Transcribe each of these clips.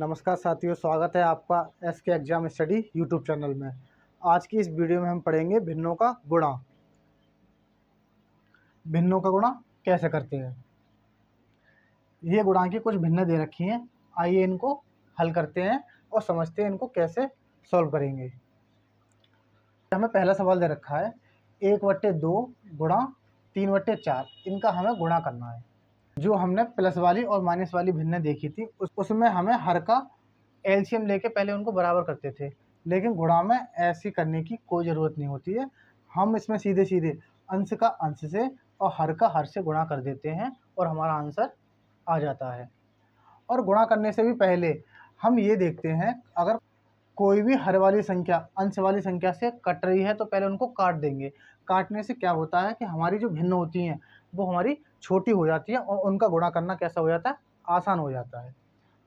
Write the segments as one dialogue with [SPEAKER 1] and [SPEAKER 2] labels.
[SPEAKER 1] नमस्कार साथियों, स्वागत है आपका SK exam study YouTube channel में। आज की इस वीडियो में हम पढ़ेंगे भिन्नों का गुणा। भिन्नों का गुणा कैसे करते हैं। ये गुणा की कुछ भिन्न दे रखी हैं, आइए इनको हल करते हैं और समझते हैं इनको कैसे सॉल्व करेंगे। हमें पहला सवाल दे रखा है 1/2 गुणा 3/4, इनका हमें गुणा करना है। जो हमने प्लस वाली और माइनस वाली भिन्न देखी थी उसमें हमें हर का एलसीएम लेके पहले उनको बराबर करते थे, लेकिन गुणा में ऐसी करने की कोई ज़रूरत नहीं होती है। हम इसमें सीधे सीधे अंश का अंश से और हर का हर से गुणा कर देते हैं और हमारा आंसर आ जाता है। और गुणा करने से भी पहले हम ये देखते हैं, अगर कोई भी हर वाली संख्या अंश वाली संख्या से कट रही है तो पहले उनको काट देंगे। काटने से क्या होता है कि हमारी जो भिन्न होती हैं वो हमारी छोटी हो जाती है और उनका गुणा करना कैसा हो जाता है, आसान हो जाता है।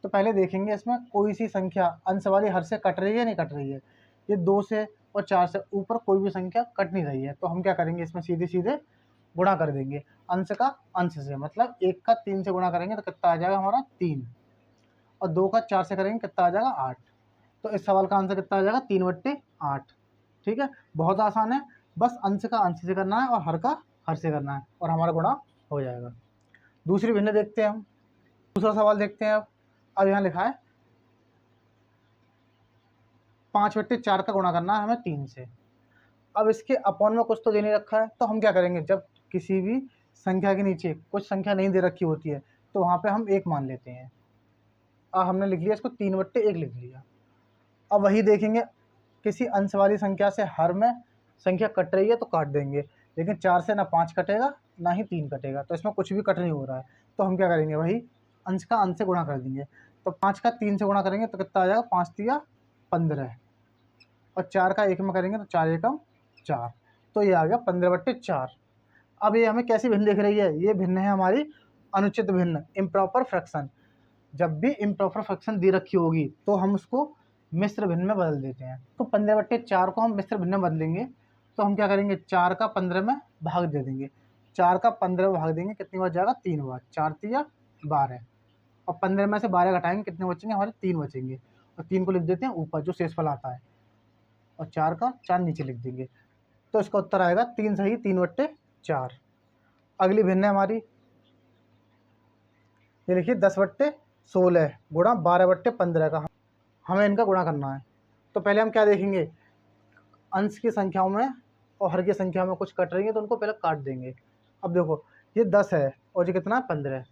[SPEAKER 1] तो पहले देखेंगे इसमें कोई सी संख्या अंश वाली हर से कट रही है नहीं कट रही है। ये 2 से और 4 से ऊपर कोई भी संख्या कट नहीं रही है, तो हम क्या करेंगे, इसमें सीधे सीधे गुणा कर देंगे अंश का अंश से। मतलब 1 का 3 से गुणा करेंगे तो कितना आ जाएगा हमारा 3, और 2 का 4 से करेंगे कितना आ जाएगा 8। तो इस सवाल का आंसर कितना आ जाएगा 3/8। ठीक है, बहुत आसान है, बस अंश का अंश से करना है और हर का हर से करना है और हमारा गुणा हो जाएगा। दूसरी भिन्न देखते हैं हम, दूसरा सवाल देखते हैं। अब यहाँ लिखा है 5/4 का गुणा करना है हमें 3 से। अब इसके अपॉन में कुछ तो दे नहीं रखा है, तो हम क्या करेंगे, जब किसी भी संख्या के नीचे कुछ संख्या नहीं दे रखी होती है तो वहाँ पे हम 1 मान लेते हैं। अब हमने लिख लिया इसको 3/1 लिख लिया। अब वही देखेंगे, किसी अंश वाली संख्या से हर में संख्या कट रही है तो काट देंगे, लेकिन 4 से ना 5 कटेगा ना ही 3 कटेगा, तो इसमें कुछ भी कट नहीं हो रहा है। तो हम क्या करेंगे, वही अंश का अंश से गुणा कर देंगे। तो 5 का 3 से गुणा करेंगे तो कितना आ जाएगा, 5 तिया 15, और 4 का 1 में करेंगे तो 4 एकम 4, तो ये आ गया 15/4। अब ये हमें कैसी भिन्न दिख रही है, ये भिन्न है हमारी अनुचित भिन्न, इम्प्रॉपर फ्रैक्शन। जब भी इम्प्रॉपर फ्रैक्शन दी रखी होगी तो हम उसको मिश्र भिन्न में बदल देते हैं। तो 15/4 को हम मिश्र भिन्न में बदलेंगे तो हम क्या करेंगे, 4 का 15 में भाग दे देंगे। 4 का 15 में भाग देंगे कितनी बार जाएगा, 3 बार। 4 तिया 12, और 15 में से 12 घटाएंगे कितने बचेंगे, हमारे 3 बचेंगे, और 3 को लिख देते हैं ऊपर जो शेषफल आता है, और 4 का 4 नीचे लिख देंगे। तो इसका उत्तर आएगा 3 सही 3/4। अगली भिन्न है हमारी, ये लिखिए 10/16 गुणा 12/15 का हमें इनका गुणा करना है। तो पहले हम क्या देखेंगे, अंश की संख्याओं में और हर की संख्या में कुछ कट रही है तो उनको पहले काट देंगे। अब देखो, ये 10 है और ये कितना है 15,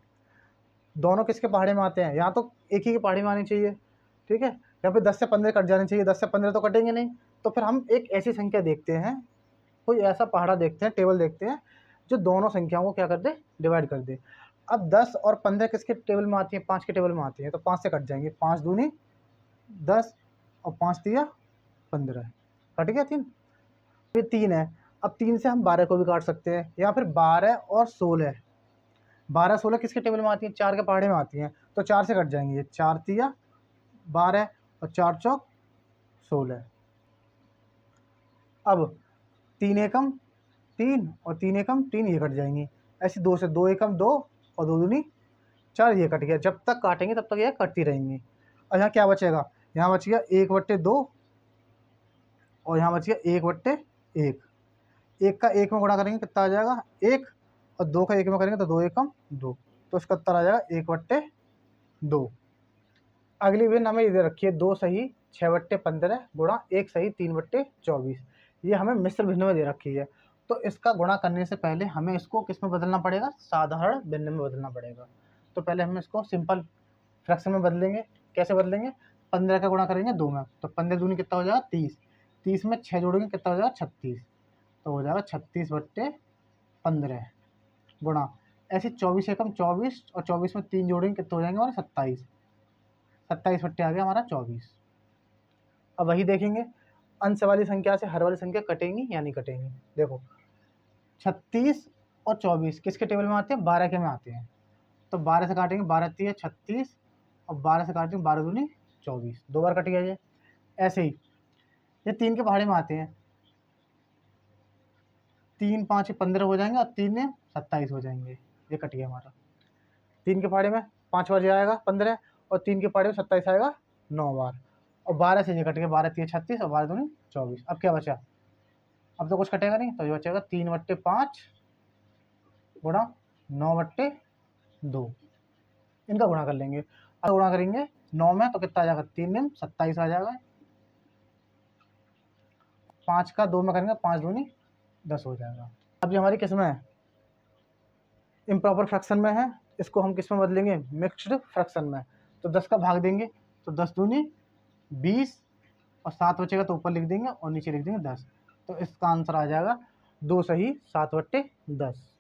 [SPEAKER 1] दोनों किसके पहाड़े में आते हैं, यहाँ तो एक ही के पहाड़े में आनी चाहिए। ठीक है, यहाँ पे 10 से 15 कट जाने चाहिए, 10 से 15 तो कटेंगे नहीं। तो फिर हम एक ऐसी संख्या देखते हैं, कोई ऐसा पहाड़ा देखते हैं, टेबल देखते हैं जो दोनों संख्याओं को क्या कर दे, डिवाइड कर दे। अब 10 और 15 किसके टेबल में आती है, 5 के टेबल में आती है, तो 5 से कट जाएंगे, 5 दूनी 10 और 5 तिया 15, कट गया 3। ये 3 है, अब 3 से हम 12 को भी काट सकते हैं, या फिर 12 और 16, 12 16 किसके टेबल में आती है, 4 के पहाड़े में आती हैं, तो 4 से कट जाएंगे, ये 4 तिया 12 और 4 चौक 16। अब 3 एकम 3 और 3 एकम 3, ये कट जाएंगी। ऐसे 2 से 2 एकम 2 और 2 दूनी 4, ये कट गया। जब तक काटेंगे तब तक ये कटती रहेंगी। और यहाँ क्या बचेगा, यहाँ बच गया 1/2 और यहाँ बच गया 1/1। 1 का 1 में गुणा करेंगे कितना आ जाएगा 1, और 2 का 1 में करेंगे तो 2 एकम 2, तो इसका उत्तर आ जाएगा 1/2। अगली भिन्न हमें इधर रखिए 2 सही 6/15 गुणा 1 सही 3/24। ये हमें मिश्र भिन्न में दे रखी है, तो इसका गुणा करने से पहले हमें इसको किस में बदलना पड़ेगा, साधारण भिन्न में बदलना पड़ेगा। तो पहले हम इसको सिंपल फ्रैक्शन में बदलेंगे। कैसे बदलेंगे, 15 का गुणा करेंगे 2 में, तो 15 दूनी कितना हो जाएगा 30, 30 में 6 जोड़ेंगे कितना हो जाएगा 36, तो हो जाएगा 36/15 गुणा ऐसे 24 एकम 24, और 24 में 3 जोड़ेंगे कितना हो जाएंगे हमारे 27, 27 आ गया हमारा 24। अब वही देखेंगे, अंश वाली संख्या से हर वाली संख्या कटेंगी या नहीं कटेंगी। देखो 36 और 24 किसके टेबल में आते हैं, 12 के में आते हैं, तो 12 से काटेंगे 12 तिया 36, और 12 से काटेंगे 12 दूनी 24, 2 बार कट गया ये। ऐसे ही ये 3 के पहाड़े में आते हैं, 3 5 15 हो जाएंगे और 3 27 हो जाएंगे, ये कट गया हमारा। 3 के पहाड़े में 5 बार जाएगा 15, और 3 के पहाड़े में 27 आएगा 9 बार, और 12 से ये कट गया, 12 3 36 और 12 दूनी 24। अब क्या बचा, अब तो कुछ कटेगा नहीं, तो ये बचेगा 3/5 गुणा 9/2, इनका गुणा कर लेंगे। अब गुणा करेंगे 9 में तो कितना आ जाएगा, 3 दिन 27 आ जाएगा। 5 का 2 में करेंगे, 5 दूनी 10 हो जाएगा। अब ये हमारी किस में है, इम्प्रॉपर फ्रैक्शन में है, इसको हम किस में बदलेंगे, मिक्स्ड फ्रैक्शन में। तो 10 का भाग देंगे तो 10 दूनी 20 और 7 बचेगा तो ऊपर लिख देंगे और नीचे लिख देंगे 10। तो इसका आंसर आ जाएगा 2 सही 7/10।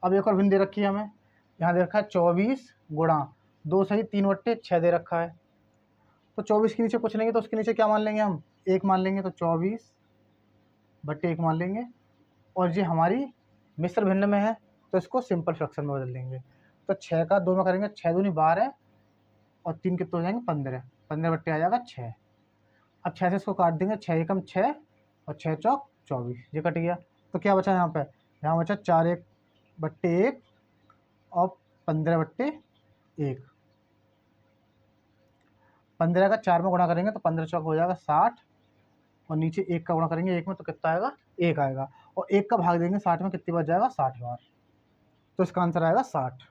[SPEAKER 1] अब एक और भिन्न दे रखी है हमें, यहाँ दे रखा है 24 गुणा 2 सही 3/6 दे रखा है। तो 24 के नीचे कुछ नहीं है तो उसके नीचे क्या मान लेंगे हम, 1 मान लेंगे, तो 24/1 मान लेंगे। और ये हमारी मिश्र भिन्न में है तो इसको सिंपल फ्रैक्शन में बदल लेंगे। तो 6 का 2 में करेंगे, 6 दूनी 12 और 3 कितने हो जाएंगे 15, 15 आ जाएगा 6। अब 6 से इसको काट देंगे, 6 एकम 6 और 6 चौक 24, ये कट गया। तो क्या बचा यहाँ पे, यहाँ बचा 4/1 और 15/1। 15 का 4 में गुणा करेंगे तो 15 चौक हो जाएगा 60 और नीचे 1 का गुणा करेंगे 1 में तो कितना आएगा 1 आएगा, और 1 का भाग देंगे 60 में, कितनी बार जाएगा 60 बार। तो इसका आंसर आएगा 60।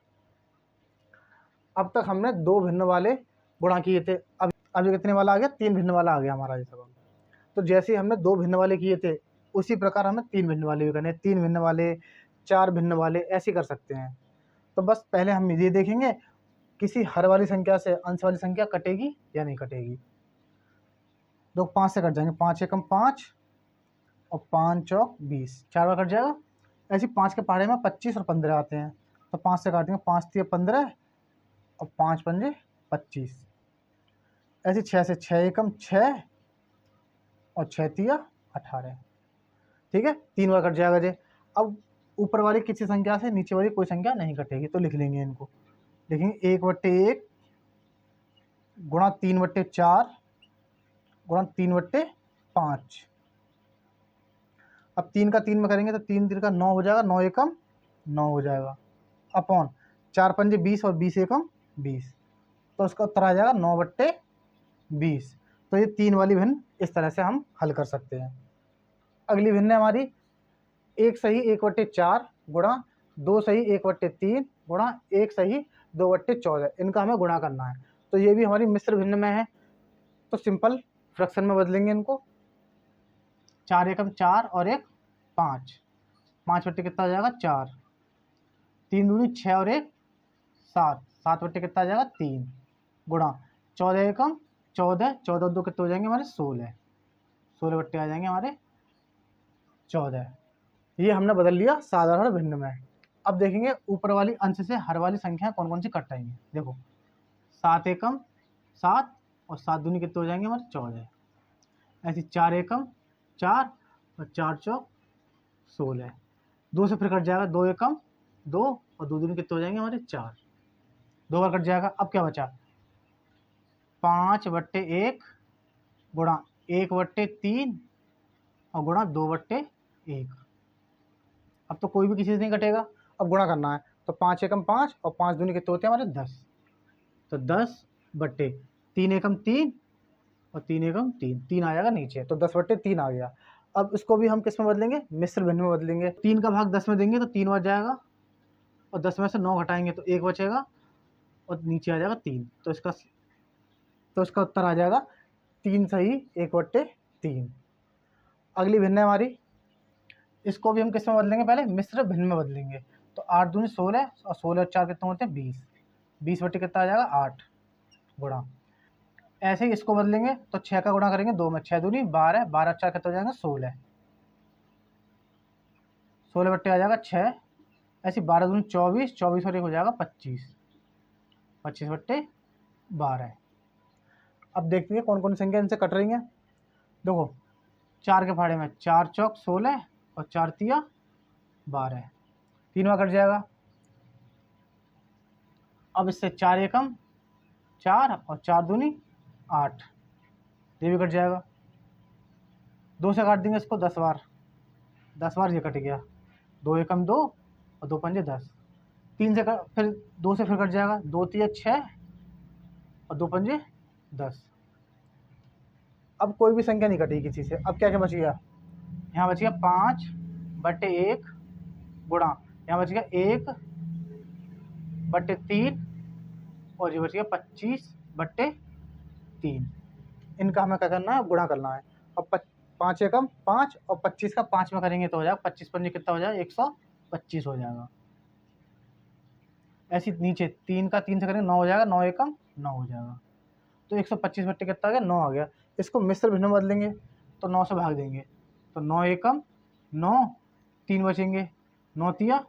[SPEAKER 1] अब तक हमने 2 भिन्न वाले गुणा किए थे, अब ये कितने वाला आ गया, 3 भिन्न वाला आ गया हमारा ये सब। तो जैसे ही हमने 2 भिन्न वाले किए थे उसी प्रकार हमें 3 भिन्न वाले भी करने, 3 भिन्न वाले, 4 भिन्न वाले, ऐसे कर सकते हैं। तो बस पहले हम ये देखेंगे किसी हर वाली संख्या से अंश वाली संख्या कटेगी या नहीं कटेगी। तो 5 से कट जाएंगे, 5 एकम 5 और 5 चौक 20, 4 बार कट जाएगा। ऐसे 5 के पहाड़े में 25 और 15 आते हैं, तो 5 से काटेंगे, 5 3 15 और 5 पंजे 25। ऐसे 6 से 6 एकम 6 और 6 3 18। ठीक है, 3 बार कट जाएगा जे। अब ऊपर वाली किसी संख्या से नीचे वाली कोई संख्या नहीं कटेगी, तो लिख लेंगे इनको, लिखेंगे 1/1 गुणा 3/4 गुणा 3/5। अब 3 का 3 में करेंगे तो 3 3 का 9 हो जाएगा, 9 एकम 9 हो जाएगा, अपॉन 4 पंजे 20 और 20 एकम 20, तो उसका उत्तर आ जाएगा 9/20। तो ये 3 वाली भिन्न इस तरह से हम हल कर सकते हैं। अगली भिन्न है हमारी 1 सही 1/4 गुणा 2 सही 1/3 गुणा 1 सही 2/14, इनका हमें गुणा करना है। तो ये भी हमारी मिश्र भिन्न में है, तो सिंपल फ्रैक्शन में बदलेंगे इनको। 4 एकम 4 और 1 5, 5/, कितना आ जाएगा 4, 3 दूनी 6 और 1 7, 7/, कितना आ जाएगा 3 गुणा 14 एकम 14, 14 2 कितने हो जाएंगे हमारे 16, 16/, आ जाएंगे हमारे 14। ये हमने बदल लिया साधारण भिन्न में। अब देखेंगे ऊपर वाली अंश से हर वाली संख्या कौन कौन सी कट रही हैं। देखो 7 एकम 7 और 7 दूनी कितने हो जाएंगे हमारे 14। ऐसे 4 एकम 4 और 4 चौक 16, 2 से फिर कट जाएगा, 2 एकम 2 और 2 दूनी कितने हो जाएंगे हमारे 4, 2 बार कट जाएगा। अब क्या बचा, 5/1 गुणा 1/3 और गुणा 2/1। अब तो कोई भी किसी से नहीं कटेगा, अब गुणा करना है। तो 5 एकम 5 और 5 दूनी कितने होते हैं हमारे 10, तो 10/3 एकम 3 और 3 एकम 3, 3 आ जाएगा नीचे, तो 10/3 आ गया। अब इसको भी हम किस में बदलेंगे, मिश्र भिन्न में बदलेंगे। 3 का भाग 10 में देंगे तो 3 बार जाएगा, और 10 में से 9 घटाएंगे तो 1 बचेगा और नीचे आ जाएगा 3, तो इसका उत्तर आ जाएगा 3 सही 1/3। अगली भिन्न है हमारी, इसको भी हम किस में बदलेंगे, पहले मिश्र भिन्न में बदलेंगे। तो 8 दूनी 16 और 16 और 4 कितने होते हैं 20, 20/, कितना आ जाएगा 8 गुणा। ऐसे ही इसको बदलेंगे तो 6 का गुणा करेंगे 2 में, 6 दूनी 12, 12 4 कितने हो जाएंगे 16, 16/, आ जाएगा 6। ऐसे 12 दूनी 24, 24 और 1 हो जाएगा 25, 25/12। अब देखते हैं कौन कौन सी संख्या इनसे कट रही है। देखो 4 के फाड़े में 4 चौक 16 और 4 तिया 12, 3 बार कट जाएगा। अब इससे 4 एकम 4 और 4 दूनी 8, ये भी कट जाएगा। 2 से काट देंगे इसको 10 बार, 10 बार ये कट गया, 2 एकम 2 और 2 पंजे 10। 3 से फिर 2 से फिर कट जाएगा, 2 तिया 6 और 2 पंजे 10। अब कोई भी संख्या नहीं कटी किसी से। अब क्या क्या बच गया, यहाँ बच गया 5/1 गुणा, यहाँ बच गया 1/3 और ये बच गया 25/3। इनका हमें क्या करना है, गुणा करना है। अब 5 एकम 5 और 25 का 5 में करेंगे तो हो जाएगा 25 पंजे कितना हो जाएगा, 125 हो जाएगा। ऐसी नीचे 3 का 3 से करेंगे 9 हो जाएगा, 9 एकम 9 हो जाएगा। तो 125 बट्टे कितना आ गया, 9 आ गया। इसको मिश्र भिन्न में बदलेंगे तो 9 से भाग देंगे तो 9 एकम 9, 3 बचेंगे, 9 तिया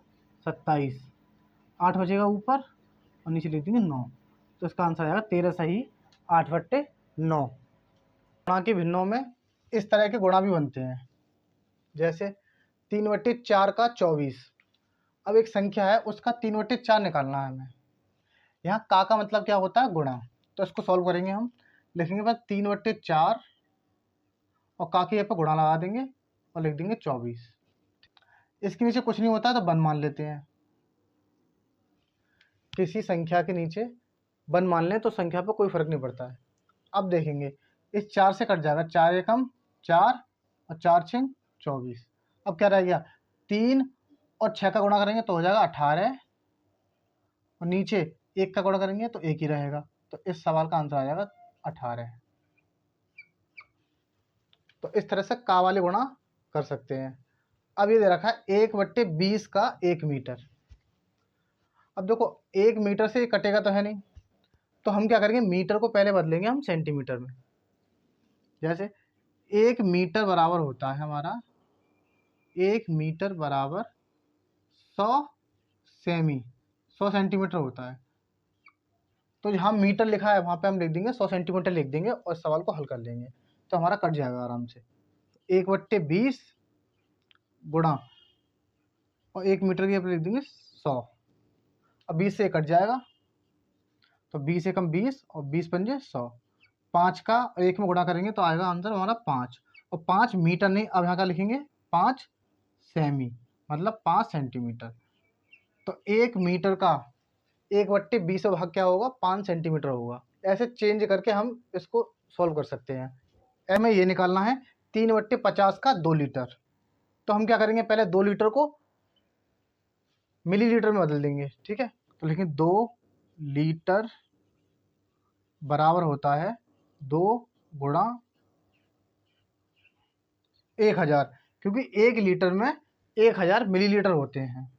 [SPEAKER 1] 27, 8 बचेगा ऊपर और नीचे लिख देंगे 9। तो इसका आंसर आएगा 13 सही 8/9। गुणा के भिन्नों में इस तरह के गुणा भी बनते हैं, जैसे 3/4 का 24। अब एक संख्या है उसका 3/4 निकालना है हमें। यहाँ का मतलब क्या होता है, गुणा। तो इसको सॉल्व करेंगे हम, लिखेंगे बस 3/4 और का के यहाँ पर गुणा लगा देंगे और लिख देंगे 24। इसके नीचे कुछ नहीं होता तो 1 मान लेते हैं। किसी संख्या के नीचे 1 मान लें तो संख्या पर कोई फर्क नहीं पड़ता है। अब देखेंगे इस 4 से कट जाएगा, 4 एकम 4 और 4 6 24। अब क्या रह गया, 3 और 6 का गुणा करेंगे तो हो जाएगा 18 और नीचे 1 का गुणा करेंगे तो 1 ही रहेगा। तो इस सवाल का आंसर आ जाएगा 18। तो इस तरह से का वाले गुणा कर सकते हैं। अब ये दे रखा है 1/20 का 1 मीटर। अब देखो 1 मीटर से कटेगा तो है नहीं, तो हम क्या करेंगे, मीटर को पहले बदलेंगे हम सेंटीमीटर में। जैसे 1 मीटर बराबर होता है हमारा, 1 मीटर बराबर 100 सेमी, 100 सेंटीमीटर होता है। तो जहाँ मीटर लिखा है वहाँ पे हम लिख देंगे 100 सेंटीमीटर लिख देंगे और सवाल को हल कर लेंगे तो हमारा कट जाएगा आराम से। 1/20 गुणा और 1 मीटर की यहाँ पे लिख देंगे 100। अब 20 से कट जाएगा तो 20 एकम 20 और 20 पंजे 100। 5 का 1 में गुणा करेंगे तो आएगा आंसर हमारा 5। और 5 मीटर नहीं, अब यहाँ का लिखेंगे 5 सेमी, मतलब 5 सेंटीमीटर। तो 1 मीटर का 1/20 का भाग क्या होगा, 5 सेंटीमीटर होगा। ऐसे चेंज करके हम इसको सॉल्व कर सकते हैं। हमें ये निकालना है 3/50 का 2 लीटर। तो हम क्या करेंगे, पहले 2 लीटर को मिलीलीटर में बदल देंगे, ठीक है। तो लिखेंगे 2 लीटर बराबर होता है 2 गुणा 1000, क्योंकि 1 लीटर में 1000 मिलीलीटर होते हैं,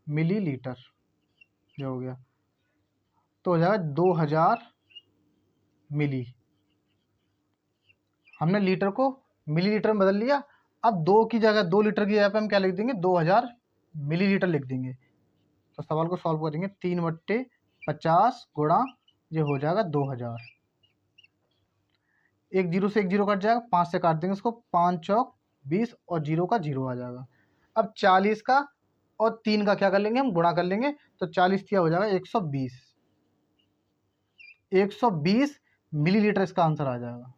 [SPEAKER 1] मिलीलीटर जो हो गया तो हो जाएगा 2000 मिली। हमने लीटर को मिलीलीटर में बदल लिया। अब 2 की जगह 2 लीटर की जगह पे हम क्या लिख देंगे, 2000 मिलीलीटर लिख देंगे। तो सवाल को सॉल्व करेंगे 3/50 गुणा ये हो जाएगा 2000। एक जीरो से एक जीरो कट जाएगा, 5 से काट देंगे उसको, 5 चौक 20 और जीरो का जीरो आ जाएगा। अब 40 का और 3 का क्या कर लेंगे, हम गुणा कर लेंगे तो 40 क्या हो जाएगा 120। 120 मिलीलीटर इसका आंसर आ जाएगा।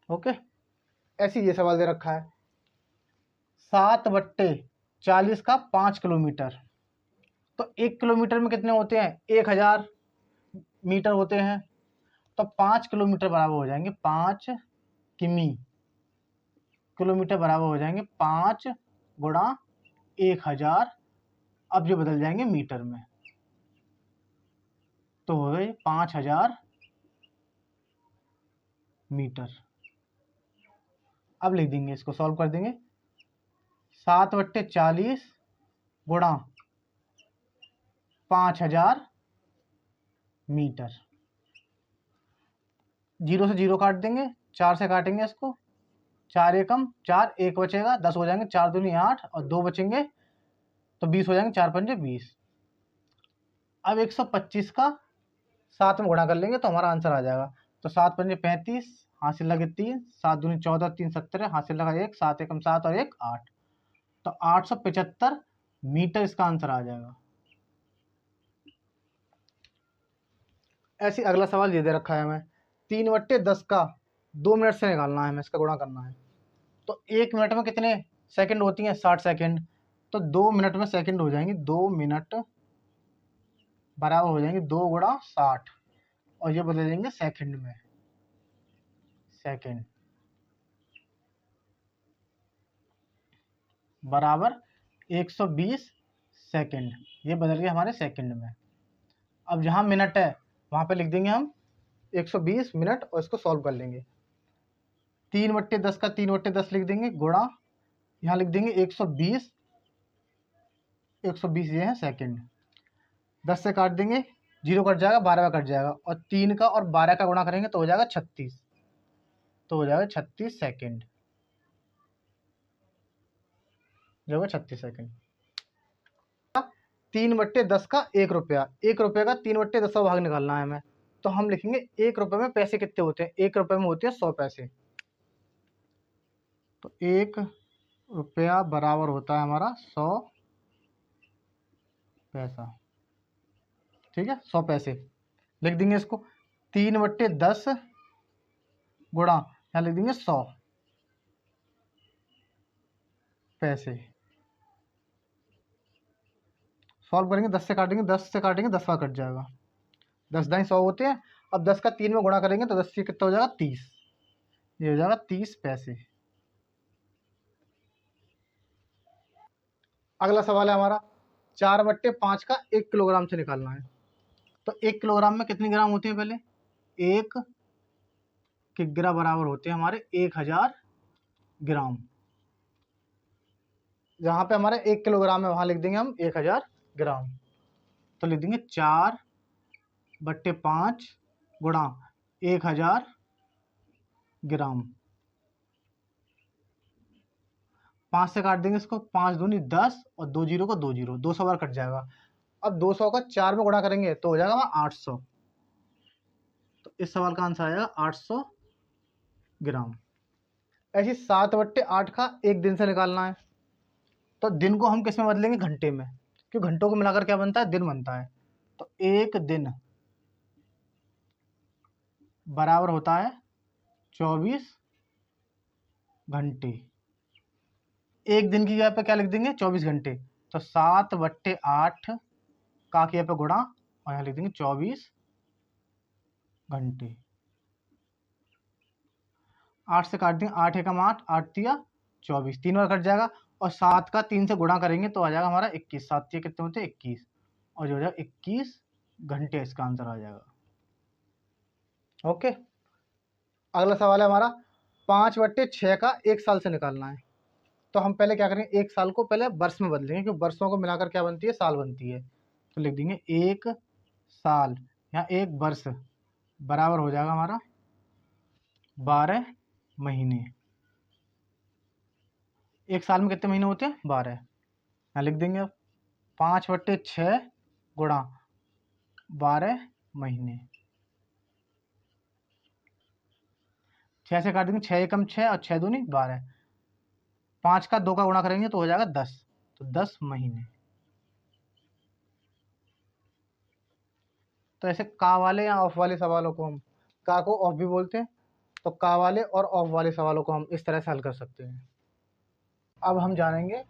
[SPEAKER 1] ओके, ऐसे ये सवाल दे रखा है 7/40 का 5 किलोमीटर। तो 1 किलोमीटर में कितने होते हैं, 1000 मीटर होते हैं। तो 5 किलोमीटर बराबर हो जाएंगे 5 किमी, किलोमीटर बराबर हो जाएंगे 5 गुणा 1000। अब जो बदल जाएंगे मीटर में तो हो गए 5000 मीटर। अब लिख देंगे, इसको सॉल्व कर देंगे 7/40 गुणा 5000 मीटर। जीरो से जीरो काट देंगे, 4 से काटेंगे इसको, 4 एकम 4, 1 बचेगा, 10 हो जाएंगे, 4 दूनी 8 और 2 बचेंगे तो 20 हो जाएंगे, 4 पंजे 20। अब 125 का 7 में गुणा कर लेंगे तो हमारा आंसर आ जाएगा। तो 7 पंजे 35, हासिल लगे 3, 7 दूनी 14, 3 17, हासिल लगा 1, 7 एकम 7 और 1 8। तो 875 मीटर इसका आंसर आ जाएगा। ऐसे अगला सवाल ये दे रखा है हमें 3/10 का 2 मिनट से निकालना है, हमें इसका गुणा करना है। तो 1 मिनट में कितने सेकंड होती हैं, 60 सेकंड। तो 2 मिनट में सेकंड हो जाएंगे, 2 मिनट बराबर हो जाएंगे 2 × 60 और ये बदल देंगे सेकंड में, सेकंड बराबर 120 सेकंड, ये बदल गया हमारे सेकंड में। अब जहाँ मिनट है वहाँ पे लिख देंगे हम 120 मिनट और इसको सॉल्व कर लेंगे। 3/10 का 3/10 लिख देंगे गुणा, यहाँ लिख देंगे 120, 120 ये है सेकंड। 10 से काट देंगे, 0 कट जाएगा, 12 का कट जाएगा और 3 का और 12 का गुणा करेंगे तो हो जाएगा 36, तो हो जाएगा 36 सेकंड, जो होगा 36 सेकंड। 3/10 का 1 रुपया, 1 रुपये का 3/10 का भाग निकालना है हमें, तो हम लिखेंगे 1 रुपये में पैसे कितने होते हैं, 1 रुपये में होते हैं 100 पैसे, तो 1 रुपया बराबर होता है हमारा 100 पैसा, ठीक है, 100 पैसे लिख देंगे इसको। 3/10 गुणा, यहाँ लिख देंगे 100 पैसे, सॉल्व करेंगे, 10 से काटेंगे, 10 से काटेंगे 10 का कट जाएगा, 10 दाई 100 होते हैं। अब 10 का 3 में गुणा करेंगे तो 10 से कितना हो जाएगा 30, ये हो जाएगा 30 पैसे। अगला सवाल है हमारा 4/5 का 1 किलोग्राम से निकालना है। तो 1 किलोग्राम में कितने ग्राम होते हैं, पहले 1 किग्रा बराबर होते हैं हमारे 1000 ग्राम। जहाँ पे हमारे 1 किलोग्राम है वहाँ लिख देंगे हम 1000 ग्राम, तो लिख देंगे 4/5 गुणा 1000 ग्राम। 5 से काट देंगे इसको, 5 दूनी 10 और 2 जीरो को 2 जीरो, 200 बार कट जाएगा। अब 200 का 4 में गुणा करेंगे तो हो जाएगा हमारा 800, तो इस सवाल का आंसर आएगा 800 ग्राम। ऐसे 7/8 का 1 दिन से निकालना है, तो दिन को हम किस में बदलेंगे, घंटे में, क्योंकि घंटों को मिलाकर क्या बनता है, दिन बनता है। तो 1 दिन बराबर होता है 24 घंटे। 1 दिन की जगह पे क्या लिख देंगे 24 घंटे, तो 7/8 का की पे गुणा और यहाँ लिख देंगे 24 घंटे। 8 से काट देंगे, 8 एकम 8, 8 तिया 24, 3 बार कट जाएगा और 7 का 3 से गुणा करेंगे तो आ जाएगा हमारा 21, 7 तिया कितने होते हैं 21, और जो हो जाएगा 21 घंटे इसका आंसर आ जाएगा। ओके, अगला सवाल है हमारा 5/6 का 1 साल से निकालना है। तो हम पहले क्या करेंगे, 1 साल को पहले वर्ष में बदलेंगे, क्योंकि वर्षों को मिलाकर क्या बनती है, साल बनती है। तो लिख देंगे 1 साल, यहाँ 1 वर्ष बराबर हो जाएगा हमारा 12 महीने। 1 साल में कितने महीने होते हैं, 12, यहाँ लिख देंगे 5/6 गुणा 12 महीने। 6 से काट देंगे, 6 एकम 6 और 6 दूनी 12, 5 का 2 का गुणा करेंगे तो हो जाएगा 10, तो 10 महीने। तो ऐसे का वाले या ऑफ वाले सवालों को हम का को ऑफ भी बोलते हैं, तो का वाले और ऑफ वाले सवालों को हम इस तरह से हल कर सकते हैं। अब हम जानेंगे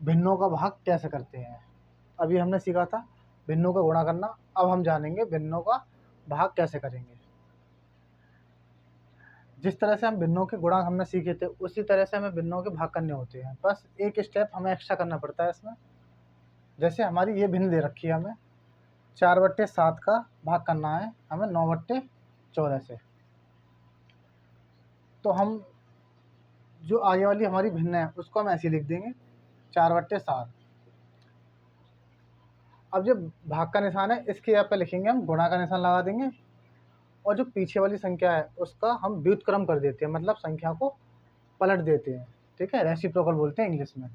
[SPEAKER 1] भिन्नों का भाग कैसे करते हैं। अभी हमने सीखा था भिन्नों का गुणा करना, अब हम जानेंगे भिन्नों का भाग कैसे करेंगे। जिस तरह से हम भिन्नों के गुणा हमने सीखे थे उसी तरह से हमें भिन्नों के भाग करने होते हैं, बस एक स्टेप हमें एक्स्ट्रा करना पड़ता है इसमें। जैसे हमारी ये भिन्न दे रखी है, हमें 4/7 का भाग करना है हमें 9/14 से। तो हम जो आगे वाली हमारी भिन्न है उसको हम ऐसे लिख देंगे 4/7। अब जो भाग का निशान है इसके यहाँ पे लिखेंगे हम गुणा का निशान लगा देंगे, और जो पीछे वाली संख्या है उसका हम व्युत्क्रम कर देते हैं, मतलब संख्या को पलट देते हैं, ठीक है, रेसिप्रोकल बोलते हैं इंग्लिश में।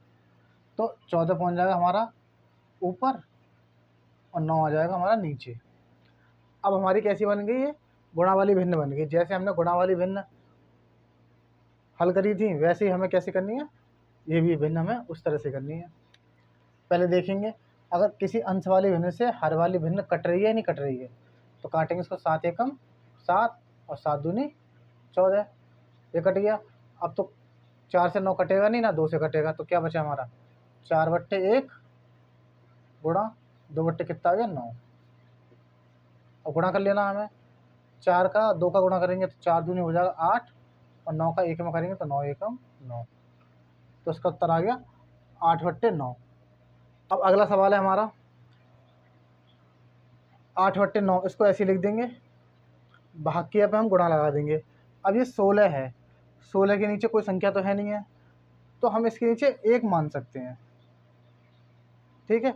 [SPEAKER 1] तो 14 पहुँच जाएगा हमारा ऊपर और 9 आ जाएगा हमारा नीचे। अब हमारी कैसी बन गई है, गुणा वाली भिन्न बन गई। जैसे हमने गुणा वाली भिन्न हल करी थी वैसे ही हमें कैसे करनी है, ये भी भिन्न हमें उस तरह से करनी है। पहले देखेंगे अगर किसी अंश वाली भिन्न से हर वाली भिन्न कट रही है नहीं कट रही है, तो काटेंगे इसको 7 एकम 7 और 7 दूनी 14, ये कट गया। अब तो 4 से 9 कटेगा नहीं ना, 2 से कटेगा, तो क्या बचा हमारा 4/1 गुणा 2 बट्टे कितना आ गया 9। अब गुणा कर लेना हमें, 4 का 2 का गुणा करेंगे तो 4 दूनी हो जाएगा 8, और 9 का 1 में करेंगे तो 9 एकम 9। तो इसका उत्तर आ गया 8/9। अब अगला सवाल है हमारा 8/9, इसको ऐसे लिख देंगे, भाग्य पे हम गुणा लगा देंगे। अब ये 16 है, 16 के नीचे कोई संख्या तो है नहीं है, तो हम इसके नीचे 1 मान सकते हैं, ठीक है।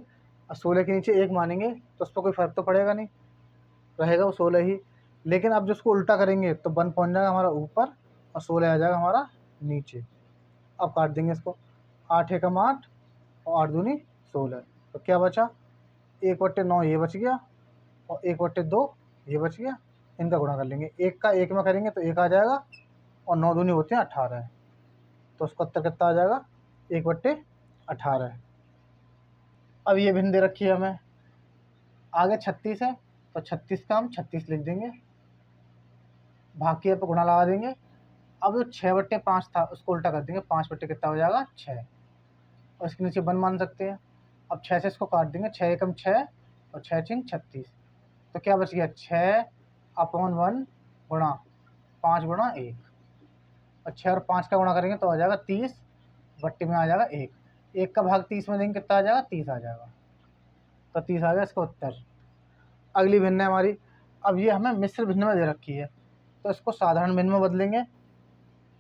[SPEAKER 1] और 16 के नीचे 1 मानेंगे तो उस पर कोई फ़र्क तो पड़ेगा नहीं, रहेगा वो 16 ही। लेकिन अब जिसको उल्टा करेंगे तो 1 पहुँच जाएगा हमारा ऊपर और 16 आ जाएगा हमारा नीचे। अब काट देंगे इसको, 8 एकम 8 और 8 दूनी 16। तो क्या बचा, 1/9 ये बच गया और 1/2 ये बच गया। इनका गुणा कर लेंगे, 1 का 1 में करेंगे तो 1 आ जाएगा और 9 दूनी होते हैं 18, तो उसका उत्तर कितना आ जाएगा 1/18। अब ये भिन्न दे रखी है हमें, आगे 36 है तो 36 का हम 36 लिख देंगे, भाग्य पर गुणा लगा देंगे। अब जो 6/5 था उसको उल्टा कर देंगे, 5 बट्टे कितना हो जाएगा 6, और इसके नीचे 1 मान सकते हैं। अब 6 से इसको काट देंगे, 6 एकम 6 और 6 छिंग 36, तो क्या बच गया 6/1 गुणा 5 गुणा 1, और 6 और 5 का गुणा करेंगे तो आ जाएगा 30, बट्टे में आ जाएगा 1, 1 का भाग 30 में देंगे कितना आ जाएगा 30 आ जाएगा, तो 30 आ गया इसका उत्तर। अगली भिन्न है हमारी, अब ये हमें मिश्र भिन्न में दे रखी है, तो इसको साधारण भिन्न में बदलेंगे और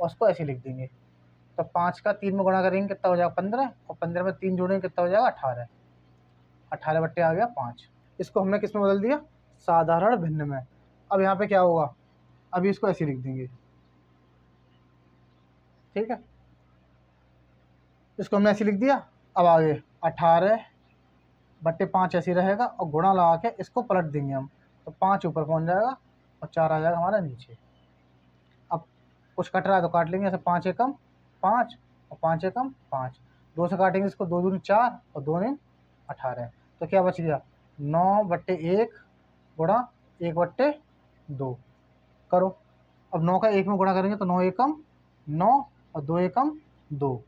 [SPEAKER 1] उसको ऐसे लिख देंगे। तो 5 का 3 में गुणा करेंगे कितना हो जाएगा 15, और 15 में 3 जोड़ेंगे कितना हो जाएगा 18, 18 बट्टे आ गया 5। इसको हमने किस में बदल दिया, साधारण भिन्न में। अब यहाँ पे क्या होगा, अभी इसको ऐसे लिख देंगे, ठीक है, इसको हमने ऐसे लिख दिया। अब आगे 18/5 ऐसे रहेगा और गुणा लगा के इसको पलट देंगे हम, तो 5 ऊपर पहुँच जाएगा और 4 आ जाएगा हमारा नीचे। अब कुछ कट रहा है तो काट लेंगे, ऐसे 5 एकम 5 और 5 एकम 5, 2 से काटेंगे इसको, 2 दूनी 4 और 2 ने 18, तो क्या बच गया 9/1 गुणा 1/2 करो। अब 9 का 1 में गुणा करेंगे तो 9 एकम 9 और 2 एकम 2।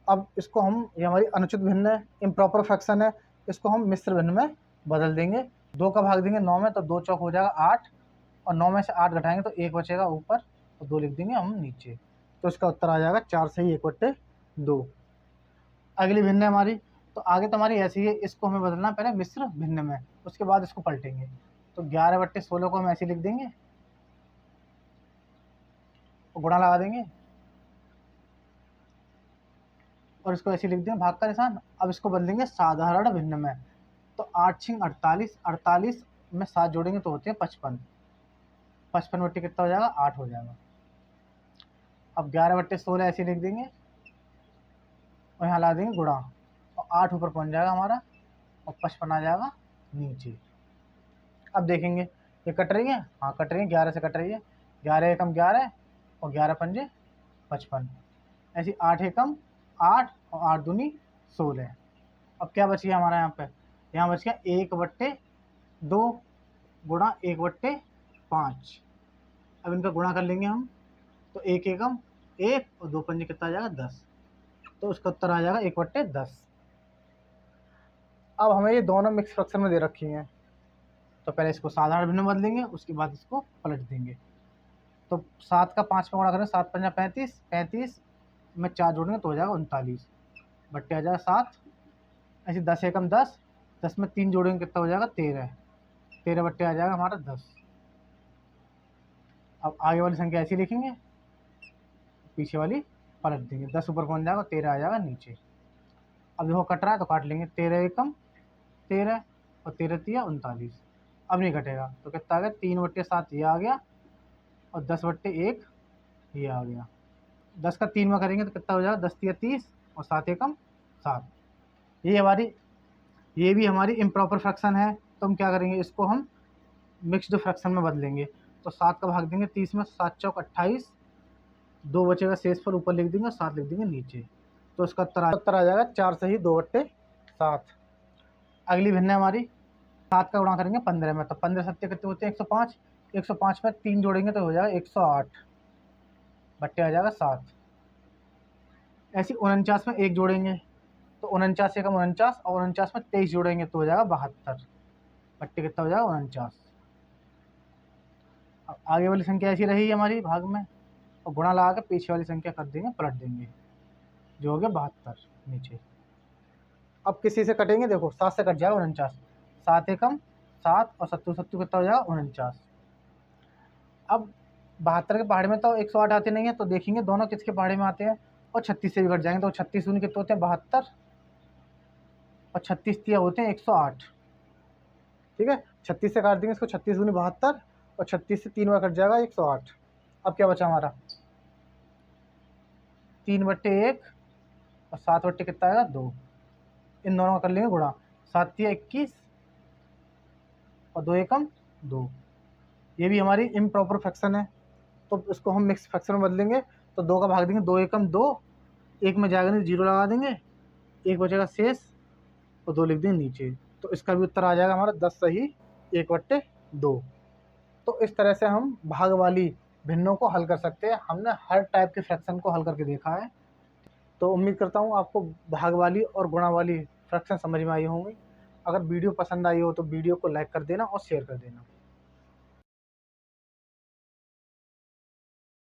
[SPEAKER 1] अब इसको हम, ये हमारी अनुचित भिन्न है, इम्प्रॉपर फ्रैक्शन है, इसको हम मिश्र भिन्न में बदल देंगे। 2 का भाग देंगे 9 में तो 2 चौक हो जाएगा 8, और 9 में से 8 घटाएंगे तो 1 बचेगा ऊपर और 2 लिख देंगे हम नीचे, तो इसका उत्तर आ जाएगा 4 सही 1/2। अगली भिन्न है हमारी, तो आगे तो हमारी ऐसी है, इसको हमें बदलना पहले मिश्र भिन्न में, उसके बाद इसको पलटेंगे। तो 11/16 को हम ऐसे लिख देंगे और गुणा लगा देंगे और इसको ऐसे लिख देंगे भाग का निशान। अब इसको बदलेंगे साधारण भिन्न में, तो 8 छिंग 48, 48 में 7 जोड़ेंगे तो होते हैं 55, 55 बट्टे कितना हो जाएगा 8 हो जाएगा। अब 11/16 ऐसे लिख देंगे और यहाँ ला देंगे गुणा, और 8 ऊपर पहुँच जाएगा हमारा और 55 आ जाएगा नीचे। अब देखेंगे ये कट रही है, हाँ कट रही है, 11 से कट रही है, 11 एकम 11 और 11 पंजे 55, ऐसी 8 एकम 8 और 8 दूनी 16। अब क्या बच गया हमारा यहाँ पे, यहाँ बच गया 1/2 गुणा 1/5। अब इनका गुणा कर लेंगे हम, तो 1 एकम 1 और 2 पंजे कितना आ जाएगा 10, तो उसका उत्तर आ जाएगा 1/10। अब हमें ये दोनों मिक्स फ्रैक्शन में दे रखी हैं, तो पहले इसको साधारण भिन्न में बदलेंगे, उसके बाद इसको पलट देंगे। तो 7 का 5 में गुणा करें, 7 पंजा 35, 35 में 4 जोड़ेंगे तो हो जाएगा 39, बट्टे आ जाएगा 7। ऐसे 10 एकम 10, 10 में 3 जोड़ेंगे कितना हो जाएगा 13, 13 बट्टे आ जाएगा हमारा 10। अब आगे वाली संख्या ऐसी लिखेंगे, पीछे वाली पलट देंगे, 10 ऊपर पहुँच जाएगा, 13 आ जाएगा नीचे। अब देखो कट रहा है तो काट लेंगे, 13 एकम 13 और 13 तिया 39, अब नहीं कटेगा तो कितना आ गया 3/7 ये आ गया और 10/1 ये आ गया। 10 का 3 में करेंगे तो कितना हो जाएगा 10 तिया 30 और 7 एकम 7। ये भी हमारी इम्प्रॉपर फ्रैक्शन है, तो हम क्या करेंगे, इसको हम मिक्स्ड फ्रैक्शन में बदलेंगे। तो 7 का भाग देंगे 30 में, 7 चौक 28, 2 बचेगा शेष पर, ऊपर लिख देंगे 7 लिख देंगे नीचे, तो इसका उत्तर आ जाएगा 4 सही 2/7। अगली भिन्न है हमारी, 7 का गुणा करेंगे 15 में, तो 15 सत्ते कितने होते हैं 105, 105 में 3 जोड़ेंगे तो हो जाएगा 108, बट्टे आ जाएगा 7। ऐसी 49 में 1 जोड़ेंगे तो 49 एकम 49 और 49 में 23 जोड़ेंगे तो हो जाएगा 72। बट्टे कितना हो जाएगा 49। अब आगे वाली संख्या ऐसी रही हमारी भाग में, और गुणा लगा के पीछे वाली संख्या कर देंगे, पलट देंगे, जो हो गया 72 नीचे। अब किसी से कटेंगे, देखो 7 से कट जाएगा 49, 7 एकम 7 और 7 7 कितना हो जाएगा 49। अब 72 के पहाड़े में तो 108 आते नहीं है, तो देखेंगे दोनों किसके पहाड़े में आते हैं, और 36 से भी कट जाएंगे तो 36 दूनी कितने होते हैं 72, और 36 तिया होते हैं 108। ठीक है, 36 से काट देंगे इसको, 36 दूनी 72 और 36 से 3 बार कट जाएगा 108। अब क्या बचा हमारा 3/1 और 7/, कितना आएगा 2। इन दोनों का कर लेंगे गुणा, 7 तिया 21 और 2 एकम 2। ये भी हमारी इम्प्रॉपर फ्रैक्शन है, तो इसको हम मिक्स फ्रैक्शन में बदलेंगे। तो 2 का भाग देंगे, 2 एकम 2, 1 में जाएगा नहीं 0 लगा देंगे, 1 बचेगा शेष और 2 लिख देंगे नीचे। तो इसका भी उत्तर आ जाएगा हमारा 10 सही 1/2। तो इस तरह से हम भाग वाली भिन्नों को हल कर सकते हैं। हमने हर टाइप के फ्रैक्शन को हल करके देखा है। तो उम्मीद करता हूँ आपको भाग वाली और गुणा वाली फ्रैक्शन समझ में आई होंगी। अगर वीडियो पसंद आई हो तो वीडियो को लाइक कर देना और शेयर कर देना।